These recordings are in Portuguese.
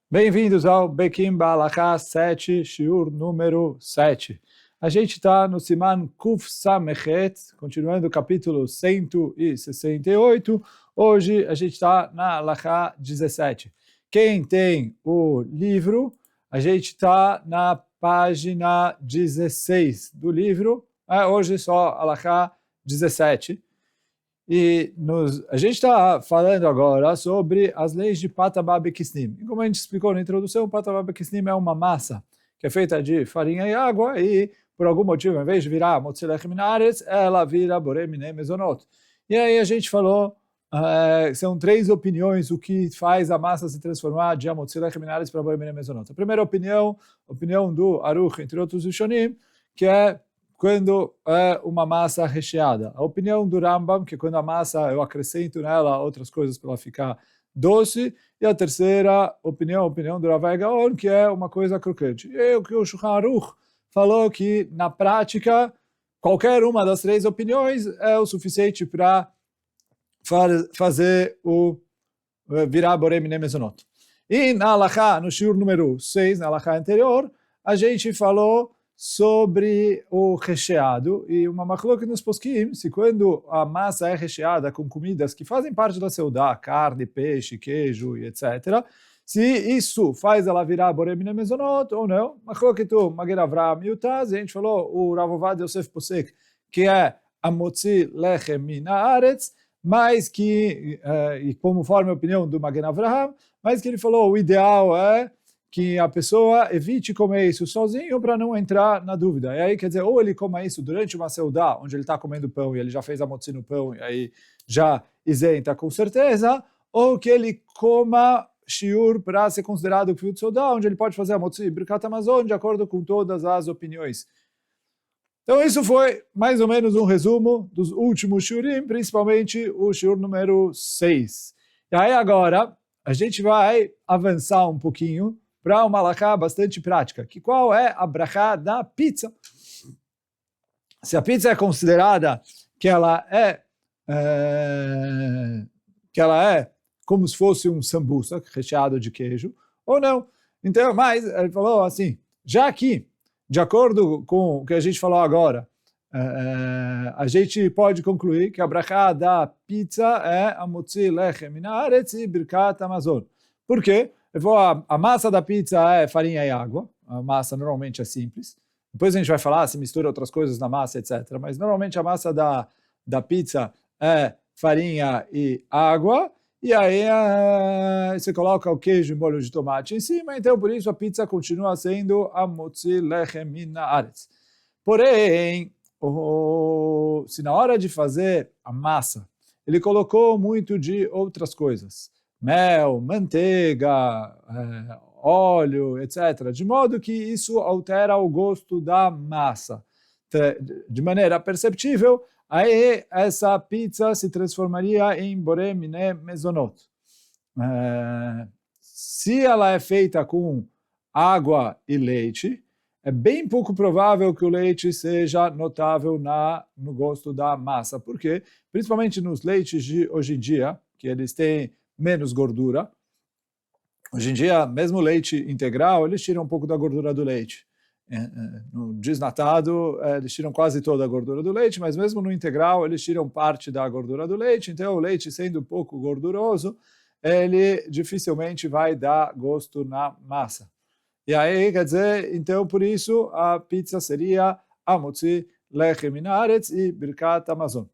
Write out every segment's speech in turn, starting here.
Bem-vindos ao Bekim Balacha 7, Shiur número 7. A gente está no Siman Kuf Samechet, continuando o capítulo 168. Hoje a gente está na Halacha 17. Quem tem o livro, a gente está na página 16 do livro. Hoje só Halacha 17. A gente está falando agora sobre as leis de Pataba Bekisnim. E como a gente explicou na introdução, Pataba Bekisnim é uma massa que é feita de farinha e água e, por algum motivo, ao invés de virar Motzi Lechem Min Haaretz, ela vira Borei Minei Mezonot. E aí a gente falou, são três opiniões o que faz a massa se transformar de Motzi Lechem Min Haaretz para Borei Minei Mezonot. A primeira opinião do Aruch, entre outros Rishonim, que é quando é uma massa recheada. A opinião do Rambam, que é quando a massa eu acrescento nela outras coisas para ela ficar doce. E a terceira opinião, a opinião do Rav Gaon, que é uma coisa crocante. E o que o Shulchan Aruch falou que, na prática, qualquer uma das três opiniões é o suficiente para fazer o virar Borei Minei Mezonot. E na Halacha, no shiur número 6, na Halacha anterior, a gente falou sobre o recheado, e uma machlok nos poskim, se quando a massa é recheada com comidas que fazem parte da seudá, carne, peixe, queijo e etc., se isso faz ela virar Borei Minei Mezonot ou não. Machlok tu Magen Avraham e Utaz, a gente falou o Rav Ovadia Yosef Posek, que é a Motzi Lechem Min Haaretz, mas que, e conforme a opinião do Magen Avraham, mas que ele falou o ideal é que a pessoa evite comer isso sozinho para não entrar na dúvida. E aí, quer dizer, ou ele coma isso durante uma seudá, onde ele está comendo pão e ele já fez a motzi no pão e aí já isenta com certeza, ou que ele coma shiur para ser considerado o fio de seudá, onde ele pode fazer a motzi Birkat Hamazon de acordo com todas as opiniões. Então isso foi mais ou menos um resumo dos últimos shiurim, principalmente o shiur número 6. E aí agora a gente vai avançar um pouquinho para uma halakha bastante prática, que qual é a brachá da pizza? Se a pizza é considerada que ela é como se fosse um sambusa recheado de queijo, ou não. Então, mas ele falou assim, já que, de acordo com o que a gente falou agora, a gente pode concluir que a brachá da pizza é a motzi lechem min haaretz e birkat hamazon. Por quê? A massa da pizza é farinha e água, a massa normalmente é simples. Depois a gente vai falar se mistura outras coisas na massa, etc. Mas normalmente a massa da pizza é farinha e água, e aí você coloca o queijo e molho de tomate em cima, então por isso a pizza continua sendo a motzi lechem min haaretz. Porém, se na hora de fazer a massa, ele colocou muito de outras coisas, mel, manteiga, óleo, etc., de modo que isso altera o gosto da massa. De maneira perceptível, aí essa pizza se transformaria em Borei Minei Mezonot. Se ela é feita com água e leite, é bem pouco provável que o leite seja notável no gosto da massa. Por quê? Principalmente nos leites de hoje em dia, que eles têm menos gordura. Hoje em dia, mesmo leite integral, eles tiram um pouco da gordura do leite. No desnatado, eles tiram quase toda a gordura do leite, mas mesmo no integral, eles tiram parte da gordura do leite. Então, o leite, sendo pouco gorduroso, ele dificilmente vai dar gosto na massa. E aí, quer dizer, então, por isso, a pizza seria a motzi lechem min haaretz e birkat hamazon.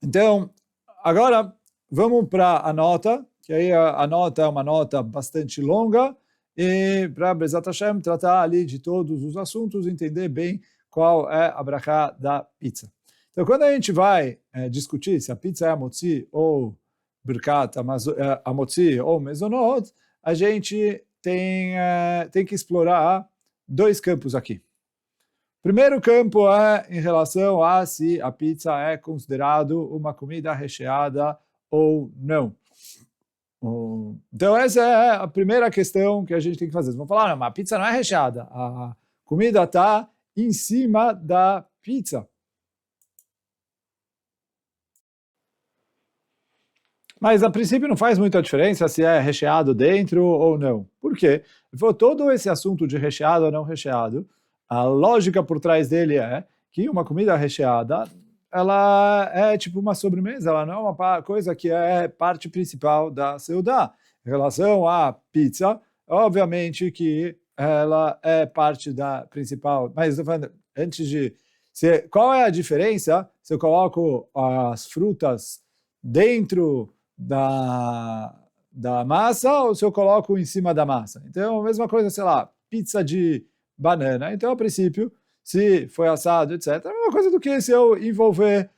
Então, agora, vamos para a nota, que aí a nota é uma nota bastante longa, e para Bezat Hashem tratar ali de todos os assuntos, entender bem qual é a brachá da pizza. Então, quando a gente vai discutir se a pizza é a motzi ou birkat hamotzi ou mezonot, a gente tem que explorar dois campos aqui. O primeiro campo é em relação a se a pizza é considerado uma comida recheada ou não. Então essa é a primeira questão que a gente tem que fazer. Vamos falar, não, mas a pizza não é recheada. A comida está em cima da pizza. Mas a princípio não faz muita diferença se é recheado dentro ou não. Por quê? Todo esse assunto de recheado ou não recheado, a lógica por trás dele é que uma comida recheada, ela é tipo uma sobremesa, ela não é uma coisa que é parte principal da seudá. Em relação à pizza, obviamente que ela é parte da principal, mas antes de... qual é a diferença se eu coloco as frutas dentro da massa ou se eu coloco em cima da massa? Então, a mesma coisa, sei lá, pizza de banana. Então, a princípio, se foi assado, etc., é a mesma coisa do que se eu envolver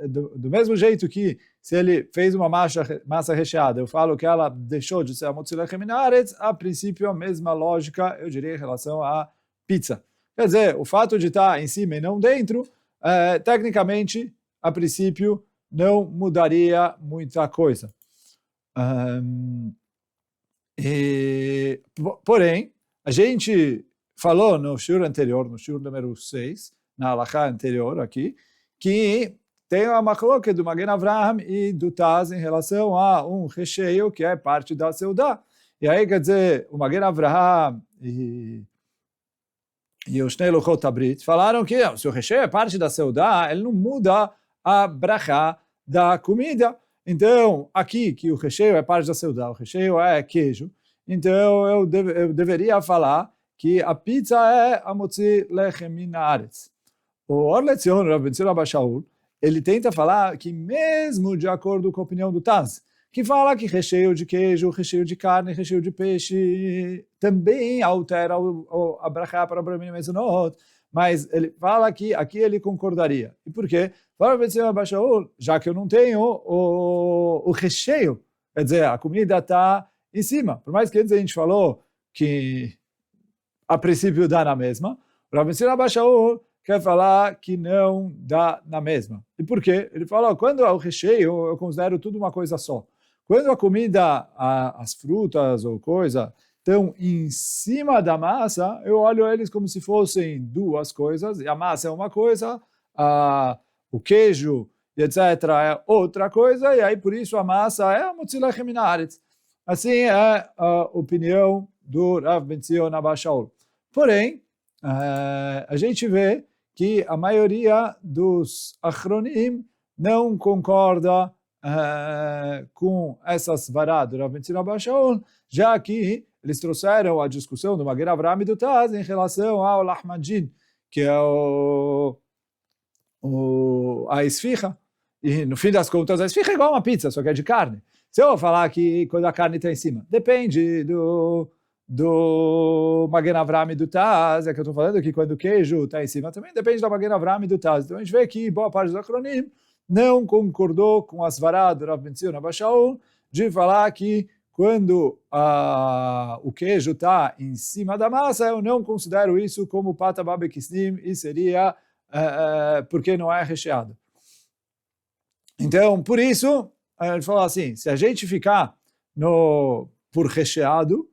do mesmo jeito que se ele fez uma massa recheada, eu falo que ela deixou de ser a mozzarella minaretz, a princípio a mesma lógica, eu diria, em relação à pizza. Quer dizer, o fato de estar em cima e não dentro, tecnicamente, a princípio, não mudaria muita coisa. Porém, a gente falou no shiur anterior, no shiur número 6, na halakha anterior aqui, que tem uma machloket do Magen Avraham e do Taz em relação a um recheio que é parte da seudá. E aí, quer dizer, o Magen Avraham e os Shnei Luchot Abrit falaram que se o recheio é parte da seudá, ele não muda a brachá da comida. Então, aqui que o recheio é parte da seudá, o recheio é queijo, então eu deveria falar que a pizza é a motzi lechem min haaretz. O Or LeTzion, Rav Ben Zion Abba Shaul, ele tenta falar que mesmo de acordo com a opinião do Taz, que fala que recheio de queijo, recheio de carne, recheio de peixe também altera a brachá para Abraham Mezonot, mas ele fala que aqui ele concordaria. E por quê? Já que eu não tenho o recheio, quer dizer, a comida está em cima. Por mais que antes a gente falou que a princípio dá na mesma, o Rav Abba Shaul quer falar que não dá na mesma. E por quê? Ele fala, quando é o recheio, eu considero tudo uma coisa só. Quando a comida, as frutas ou coisa, estão em cima da massa, eu olho eles como se fossem duas coisas, e a massa é uma coisa, o queijo, etc., é outra coisa, e aí por isso a massa é a motzila lechem min haaretz. Assim é a opinião do Rav Ben Zion Abba Shaul. Porém, a gente vê que a maioria dos achronim não concorda com essas varas do Rav Ben Zion Abba Shaul, já que eles trouxeram a discussão do Magen Avraham e do Taz em relação ao lahmacun, que é a esfirra. E no fim das contas, a esfirra é igual uma pizza, só que é de carne. Se eu falar que quando a carne está em cima, depende do Magen Avraham e do Taz, é que eu estou falando que quando o queijo está em cima, também depende do Magen Avraham e do Taz. Então a gente vê que boa parte do acronim não concordou com as varas do Rav Ben Zion Abba Shaul de falar que quando o queijo está em cima da massa, eu não considero isso como pata babekisnim e seria porque não é recheado. Então, por isso, ele falou assim, se a gente ficar por recheado,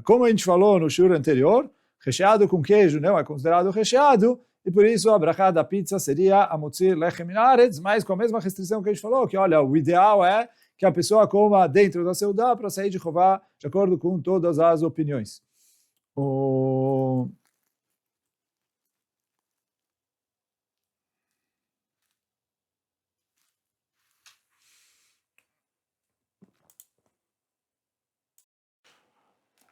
como a gente falou no shiur anterior, recheado com queijo não é considerado recheado, e por isso a brachá da pizza seria a motzi lechem min haaretz, mas com a mesma restrição que a gente falou, que olha, o ideal é que a pessoa coma dentro da seudá para sair de Chová, de acordo com todas as opiniões.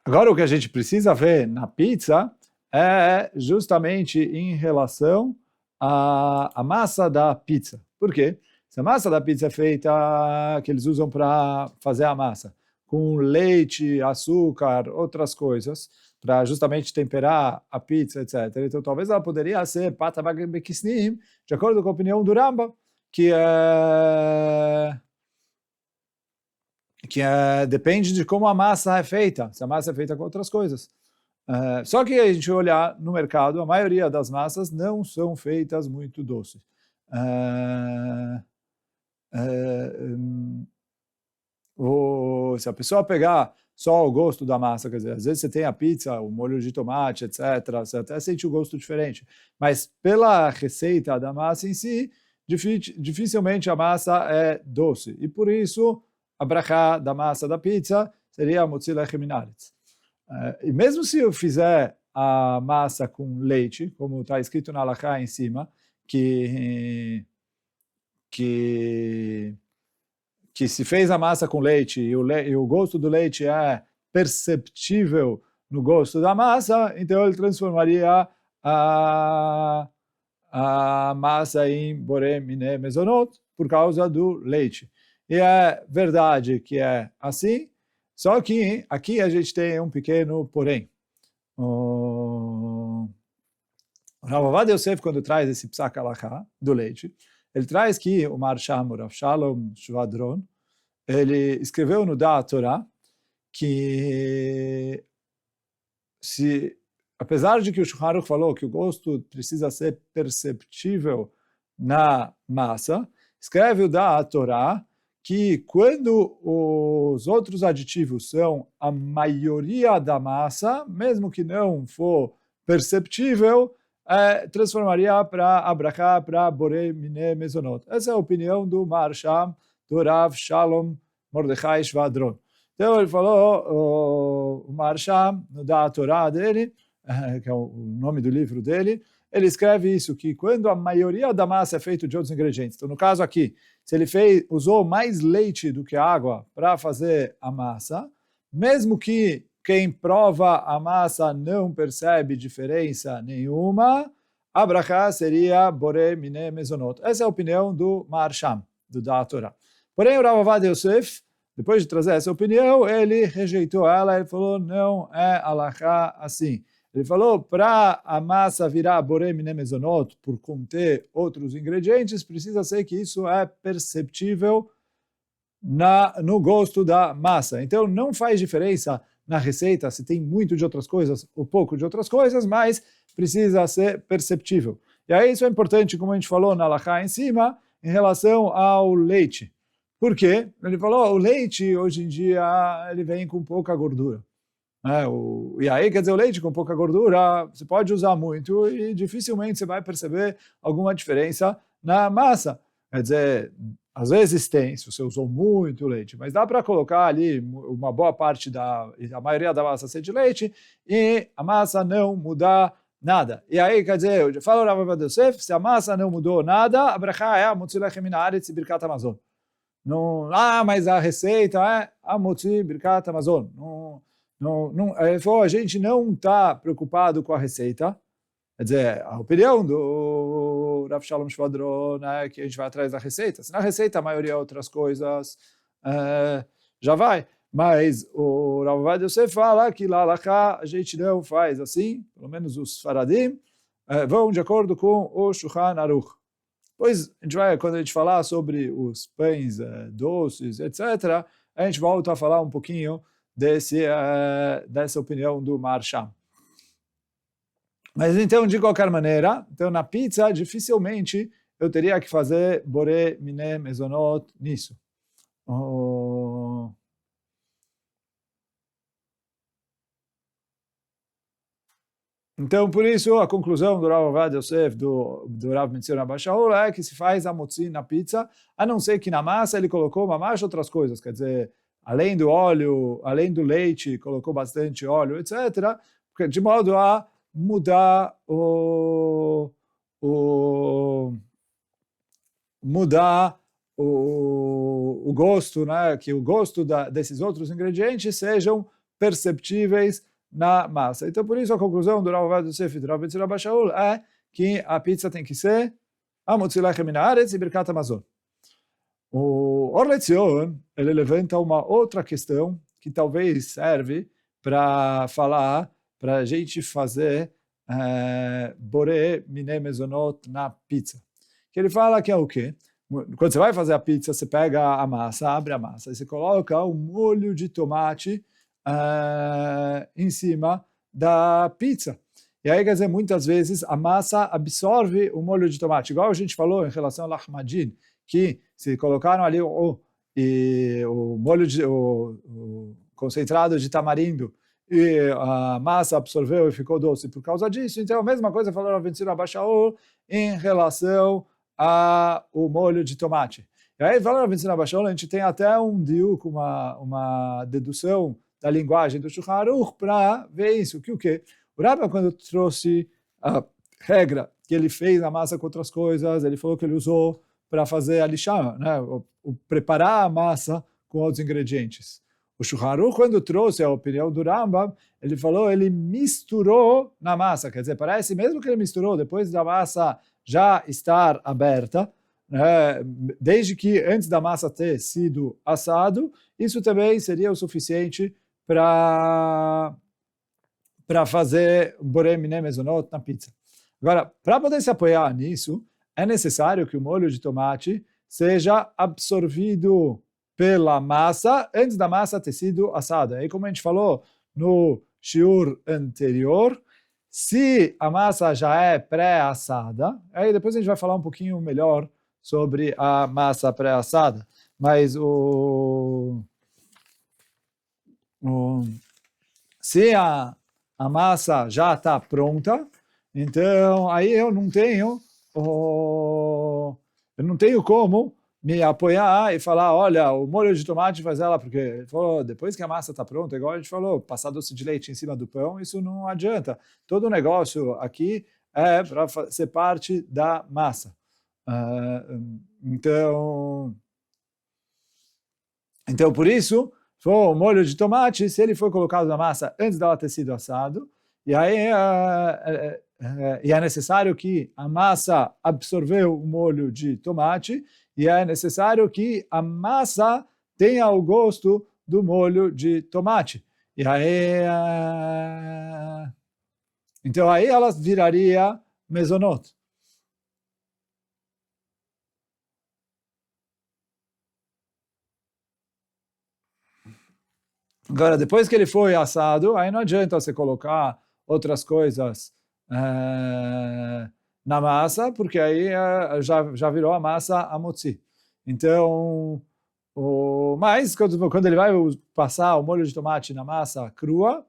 Agora, o que a gente precisa ver na pizza é justamente em relação à massa da pizza. Por quê? Se a massa da pizza é feita, que eles usam para fazer a massa, com leite, açúcar, outras coisas, para justamente temperar a pizza, etc. Então, talvez ela poderia ser pata bekisnim, de acordo com a opinião do Rambam, depende de como a massa é feita, se a massa é feita com outras coisas. Só que a gente olhar no mercado, a maioria das massas não são feitas muito doces. Se a pessoa pegar só o gosto da massa, quer dizer, às vezes você tem a pizza, o molho de tomate, etc., você até sente o gosto diferente. Mas pela receita da massa em si, dificilmente a massa é doce. E por isso, a brachá da massa da pizza seria motzi lechem min haaretz. E mesmo se eu fizer a massa com leite, como está escrito na halachá em cima, que se fez a massa com leite e o gosto do leite é perceptível no gosto da massa, então ele transformaria a massa em boré miné mezonot por causa do leite. E é verdade que é assim, só que aqui a gente tem um pequeno porém. O Rav Ovadia Yosef, quando traz esse psak halachá do leite, ele traz que o Marsham, o Rav Shalom Shvadron, ele escreveu no Da'at Torah que apesar de que o Shulchan Aruch falou que o gosto precisa ser perceptível na massa, escreve o Da'at Torah que quando os outros aditivos são a maioria da massa, mesmo que não for perceptível, transformaria para abrachá, para borei miné mezonot. Essa é a opinião do Marsham, do Rav Shalom Mordechai Shvadron. Então ele falou, o Marsham, no Da'at Torah dele, que é o nome do livro dele, ele escreve isso, que quando a maioria da massa é feita de outros ingredientes, então no caso aqui, se ele usou mais leite do que água para fazer a massa, mesmo que quem prova a massa não percebe diferença nenhuma, a brachá seria boré miné mezonot. Essa é a opinião do Marsham, do Da'at Torah. Porém, o Rav Ovadia Yosef, depois de trazer essa opinião, ele rejeitou ela, ele falou, não é halachá assim. Ele falou, para a massa virar boré miné mezonot, por conter outros ingredientes, precisa ser que isso é perceptível no gosto da massa. Então, não faz diferença na receita se tem muito de outras coisas ou pouco de outras coisas, mas precisa ser perceptível. E aí isso é importante, como a gente falou na halachá em cima, em relação ao leite. Por quê? Ele falou, o leite, hoje em dia, ele vem com pouca gordura. E aí, quer dizer, o leite com pouca gordura, você pode usar muito e dificilmente você vai perceber alguma diferença na massa. Quer dizer, às vezes tem, se você usou muito leite, mas dá para colocar ali uma boa parte a maioria da massa ser de leite e a massa não mudar nada. E aí, quer dizer, fala o Rav Ovadia Yosef, se a massa não mudou nada, a brachá é a motzi lechem min haaretz e birkat hamazon. Não, mas a receita é a motzi birkat hamazon. Ele falou, a gente não está preocupado com a receita. Quer dizer, a opinião do Rav Shalom Shvadron é que a gente vai atrás da receita. Se na receita a maioria de outras coisas já vai. Mas o Rav Ovadia Yosef fala que lá a gente não faz assim, pelo menos os faradim, vão de acordo com o Shulchan Aruch. Depois, quando a gente falar sobre os pães doces, etc., a gente volta a falar um pouquinho dessa opinião do Marsham. Mas então, de qualquer maneira, então na pizza, dificilmente eu teria que fazer boré miné mezonot nisso. Então, por isso, a conclusão do Rav Ovadia Yosef, do Rav Mitzion Abba Shaul, é que se faz a motzi na pizza, a não ser que na massa ele colocou mamash outras coisas, quer dizer, além do óleo, além do leite, colocou bastante óleo, etc., de modo a mudar o gosto, né? Que o gosto desses outros ingredientes sejam perceptíveis na massa. Então, por isso, a conclusão do Rav Ovadia Yosef e do Rav Mitzion Abba Shaul é que a pizza tem que ser a motzi lechem min haaretz e birkat hamazon. O Or LeTzion, ele levanta uma outra questão que talvez serve para falar, para a gente fazer boré miné mezonot na pizza. Que ele fala que é o quê? Quando você vai fazer a pizza, você pega a massa, abre a massa, e você coloca um molho de tomate em cima da pizza. E aí, quer dizer, muitas vezes a massa absorve o molho de tomate. Igual a gente falou em relação ao lahmacun, que se colocaram ali o molho o concentrado de tamarindo e a massa absorveu e ficou doce por causa disso. Então, a mesma coisa falou Rav Mitzion Abba Shaul em relação o molho de tomate. E aí, falando Rav Tzina Bar Shaul, a gente tem até um diuk, uma dedução da linguagem do Shulchan Aruch para ver isso. Que o quê? O Rambam, quando trouxe a regra que ele fez a massa com outras coisas, ele falou que ele usou para fazer a lixá, né? Preparar a massa com outros ingredientes. O Shulchan Aruch, quando trouxe a opinião do Rambam, ele falou, ele misturou na massa, quer dizer, parece mesmo que ele misturou depois da massa já estar aberta, né, desde que antes da massa ter sido assado, isso também seria o suficiente para fazer borei miné mezonot na pizza. Agora, para poder se apoiar nisso, é necessário que o molho de tomate seja absorvido pela massa antes da massa ter sido assada. E como a gente falou no shiur anterior, se a massa já é pré-assada, aí depois a gente vai falar um pouquinho melhor sobre a massa pré-assada, mas se a massa já está pronta, então aí eu não tenho como me apoiar e falar, olha, o molho de tomate faz ela, porque ele falou, depois que a massa está pronta, igual a gente falou, passar doce de leite em cima do pão, isso não adianta. Todo o negócio aqui é para ser parte da massa. Então, por isso, o molho de tomate, se ele for colocado na massa antes dela ter sido assado, e aí e é necessário que a massa absorveu o molho de tomate, e é necessário que a massa tenha o gosto do molho de tomate. E aí, então aí ela viraria mezonot. Agora, depois que ele foi assado, aí não adianta você colocar outras coisas na massa, porque aí já virou a massa amotzi. Então, mas quando ele vai passar o molho de tomate na massa crua,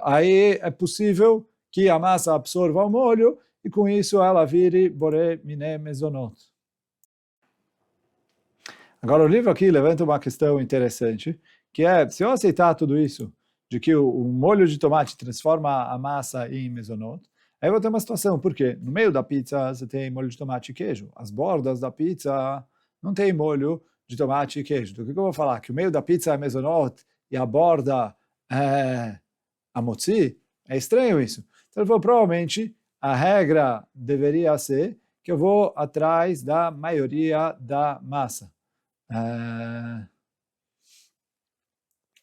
aí é possível que a massa absorva o molho e com isso ela vire borei miné mezonot. Agora, o livro aqui levanta uma questão interessante, que é, se eu aceitar tudo isso, de que o molho de tomate transforma a massa em mezonot, aí eu vou ter uma situação, porque no meio da pizza você tem molho de tomate e queijo, as bordas da pizza não tem molho de tomate e queijo. Então, o que eu vou falar? Que o meio da pizza é mezonot e a borda é amotzi? É estranho isso. Então, ele falou, provavelmente, a regra deveria ser que eu vou atrás da maioria da massa.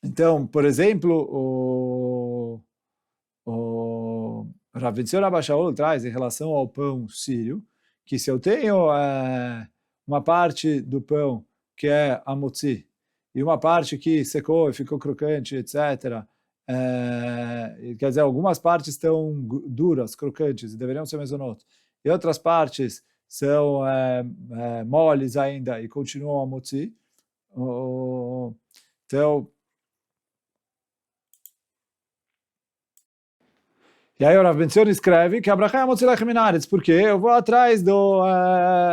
Então, por exemplo, o Rav Tzina Bar Shaul traz em relação ao pão sírio, que se eu tenho uma parte do pão que é amotzi, e uma parte que secou e ficou crocante, etc., quer dizer, algumas partes estão duras, crocantes, e deveriam ser mezonot, e outras partes são moles ainda e continuam amotzi. Então, e aí o Rav Ben Zion escreve que a brachá é Amotzilech Minaretz, porque eu vou atrás do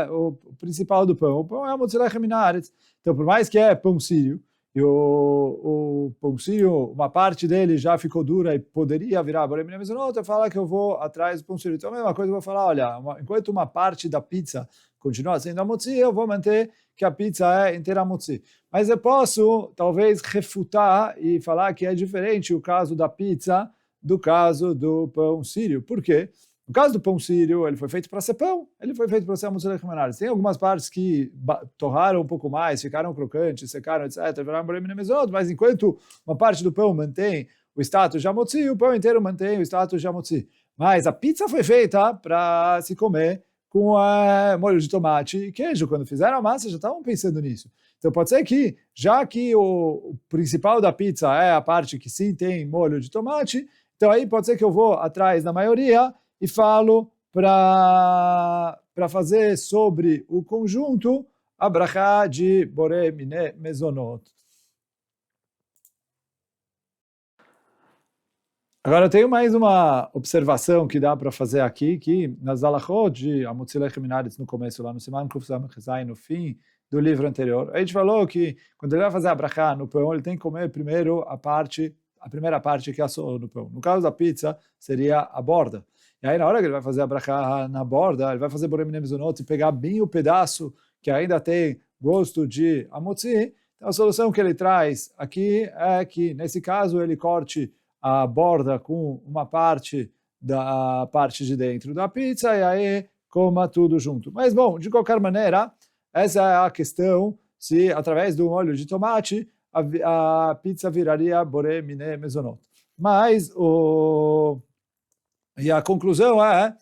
o principal do pão. O pão é Amotzilech Minaretz. Então, por mais que é pão sírio, e o pão sírio, uma parte dele já ficou dura e poderia virar borei miné mezonot, eu falo que eu vou atrás do pão sírio. Então, a mesma coisa eu vou falar, olha, enquanto uma parte da pizza continua sendo amotzi, eu vou manter que a pizza é inteira amotzi. Mas eu posso, talvez, refutar e falar que é diferente o caso da pizza do caso do pão sírio. Por quê? No caso do pão sírio, ele foi feito para ser pão, ele foi feito para ser Amotzilech Minaretz. Tem algumas partes que torraram um pouco mais, ficaram crocantes, secaram, etc., viraram borei miné mezonot, mas enquanto uma parte do pão mantém o status de amotzi, o pão inteiro mantém o status de amotzi. Mas a pizza foi feita para se comer com molho de tomate e queijo. Quando fizeram a massa, já estavam pensando nisso. Então pode ser que, já que o principal da pizza é a parte que sim tem molho de tomate, então aí pode ser que eu vou atrás da maioria e falo para fazer sobre o conjunto a brachá de borei miné mezonot. Agora, eu tenho mais uma observação que dá para fazer aqui, que nas alachot de Amotzi Lechem Minaretz no começo, lá no Siman Kuf Samech Zayin, no fim do livro anterior, a gente falou que quando ele vai fazer a brachá no pão, ele tem que comer primeiro a primeira parte que assou no pão. No caso da pizza, seria a borda. E aí, na hora que ele vai fazer a brachá na borda, ele vai fazer Borei Minei Mezonot e pegar bem o pedaço que ainda tem gosto de Amotzi. Então, a solução que ele traz aqui é que, nesse caso, ele corte a borda com uma parte da parte de dentro da pizza e aí coma tudo junto. Mas, bom, de qualquer maneira, essa é a questão, se através do molho de tomate a pizza viraria Borei Minei Mezonot. Mas, e a conclusão é,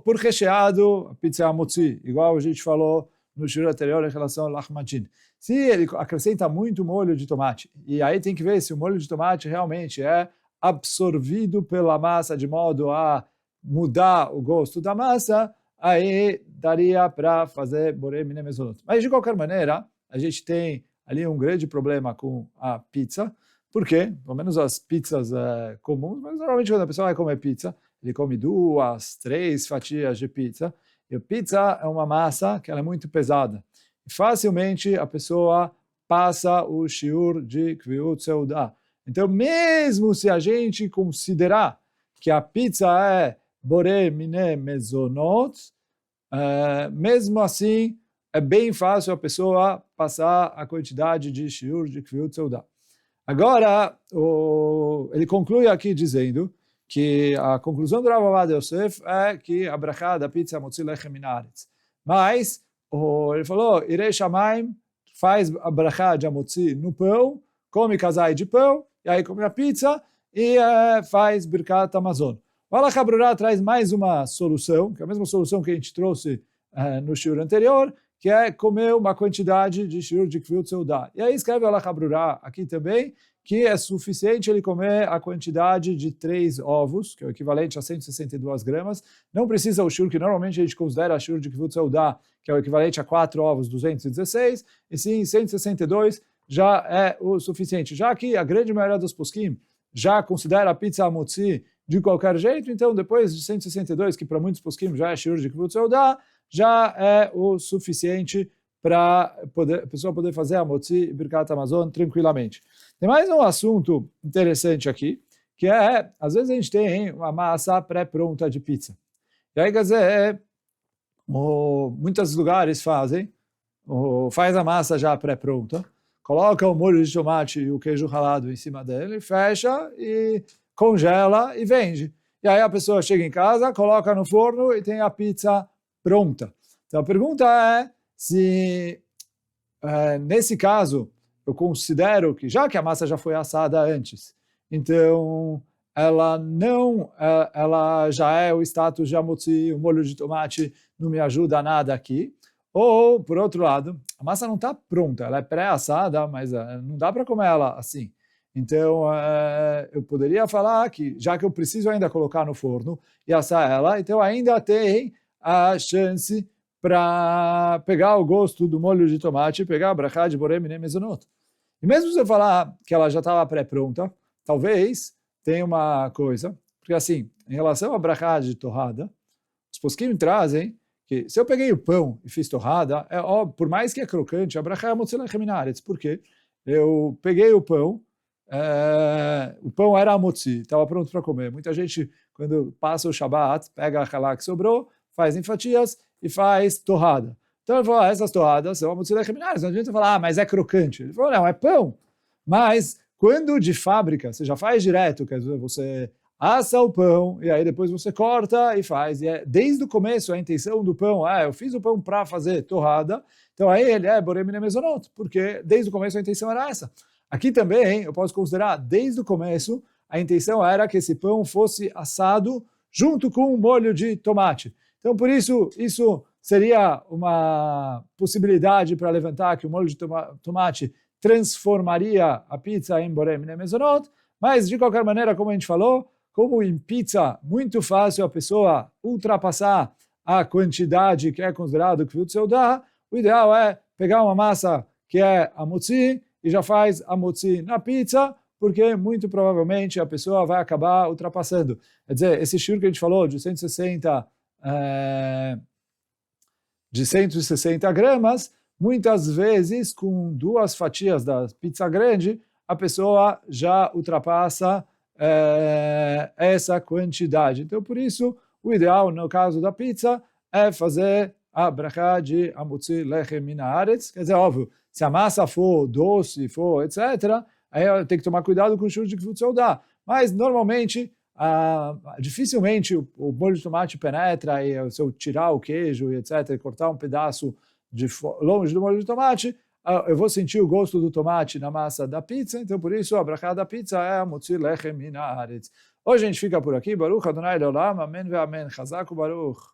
por recheado, a pizza é Amotzi, igual a gente falou no shiur anterior em relação ao lahmacun. Se ele acrescenta muito molho de tomate, e aí tem que ver se o molho de tomate realmente é absorvido pela massa de modo a mudar o gosto da massa, aí daria para fazer Borei Minei Mezonot. Mas de qualquer maneira, a gente tem ali um grande problema com a pizza, porque, pelo menos as pizzas comuns, mas normalmente quando a pessoa vai comer pizza, ele come 2, 3 fatias de pizza, e a pizza é uma massa que ela é muito pesada. E facilmente a pessoa passa o shiur de Kviut Seudah. Então, mesmo se a gente considerar que a pizza é Borei Minei Mezonot, mesmo assim, é bem fácil a pessoa passar a quantidade de shiur de Kviut Seudah. Agora, ele conclui aqui dizendo que a conclusão do Rav Ovadia Yosef é que a brachá da pizza é Motzi Lechem Minaretz. Mas, ele falou, Irei Shamayim faz a brachá de Amotzi no pão, come casai de pão, e aí come a pizza e faz Birkat Hamazon. O Halakha Brura traz mais uma solução, que é a mesma solução que a gente trouxe no shiur anterior, que é comer uma quantidade de shiur de Kviut Seudah. E aí escreve o Halakha Brura aqui também, que é suficiente ele comer a quantidade de 3 ovos, que é o equivalente a 162 gramas. Não precisa o shiur, que normalmente a gente considera shiur de Kviut Seudah, que é o equivalente a 4 ovos, 216, e sim, 162 já é o suficiente. Já que a grande maioria dos poskim já considera a pizza Amotzi de qualquer jeito, então depois de 162, que para muitos poskim já é shiur de Kviut Seudah, já é o suficiente para a pessoa poder fazer a Motzi e Birkat Hamazon tranquilamente. Tem mais um assunto interessante aqui, que é, às vezes a gente tem uma massa pré-pronta de pizza. E aí, quer dizer, muitos lugares faz a massa já pré-pronta, coloca o molho de tomate e o queijo ralado em cima dele, fecha e congela e vende. E aí a pessoa chega em casa, coloca no forno e tem a pizza pronta. Então a pergunta é se, nesse caso, eu considero que, já que a massa já foi assada antes, então ela já é o status de Amotzi, o molho de tomate não me ajuda nada aqui. Ou, por outro lado, a massa não está pronta, ela é pré-assada, mas não dá para comer ela assim. Então, eu poderia falar que, já que eu preciso ainda colocar no forno e assar ela, então ainda tem a chance para pegar o gosto do molho de tomate e pegar a brachá de Borei Minei Mezonot. E mesmo se eu falar que ela já estava pré-pronta, talvez tenha uma coisa, porque assim, em relação à brachá de torrada, os poskim trazem que se eu peguei o pão e fiz torrada, por mais que é crocante, a brachá é Motzi Lechem Minaretz, porque eu peguei o pão era Amotzi, estava pronto para comer. Muita gente, quando passa o Shabat, pega a halá que sobrou, faz em fatias e faz torrada. Então ele falou, essas torradas são Amotzi Lechem Minaretz. Não adianta falar, mas é crocante. Ele falou, não, é pão. Mas quando de fábrica, você já faz direto, quer dizer, você assa o pão e aí depois você corta e faz. E desde o começo a intenção do pão eu fiz o pão para fazer torrada, então aí ele é Borei Minei Mezonot, porque desde o começo a intenção era essa. Aqui também eu posso considerar, desde o começo, a intenção era que esse pão fosse assado junto com um molho de tomate. Então, por isso, isso seria uma possibilidade para levantar que o molho de tomate transformaria a pizza em Borei Minei Mezonot, mas, de qualquer maneira, como a gente falou, como em pizza, muito fácil a pessoa ultrapassar a quantidade que é considerado Kviut Seudah, o ideal é pegar uma massa que é Amotzi, e já faz Amotzi na pizza, porque muito provavelmente a pessoa vai acabar ultrapassando. Quer dizer, esse shiur que a gente falou de 160 gramas, muitas vezes com 2 fatias da pizza grande, a pessoa já ultrapassa essa quantidade. Então, por isso, o ideal no caso da pizza é fazer a brachá de Amotzi Lechem Min Haaretz. Quer dizer, óbvio, se a massa for doce, for etc., aí tem que tomar cuidado com o shiur de Kfut Seudá. Mas, normalmente, dificilmente o molho de tomate penetra, e se eu tirar o queijo e etc., e cortar um pedaço longe do molho de tomate, eu vou sentir o gosto do tomate na massa da pizza, então por isso a brachá da pizza é Amotzi Lechem Min Haaretz. Hoje a gente fica por aqui. Baruch Adonai Leolam, Amém ve Amém. Chazak u'Baruch.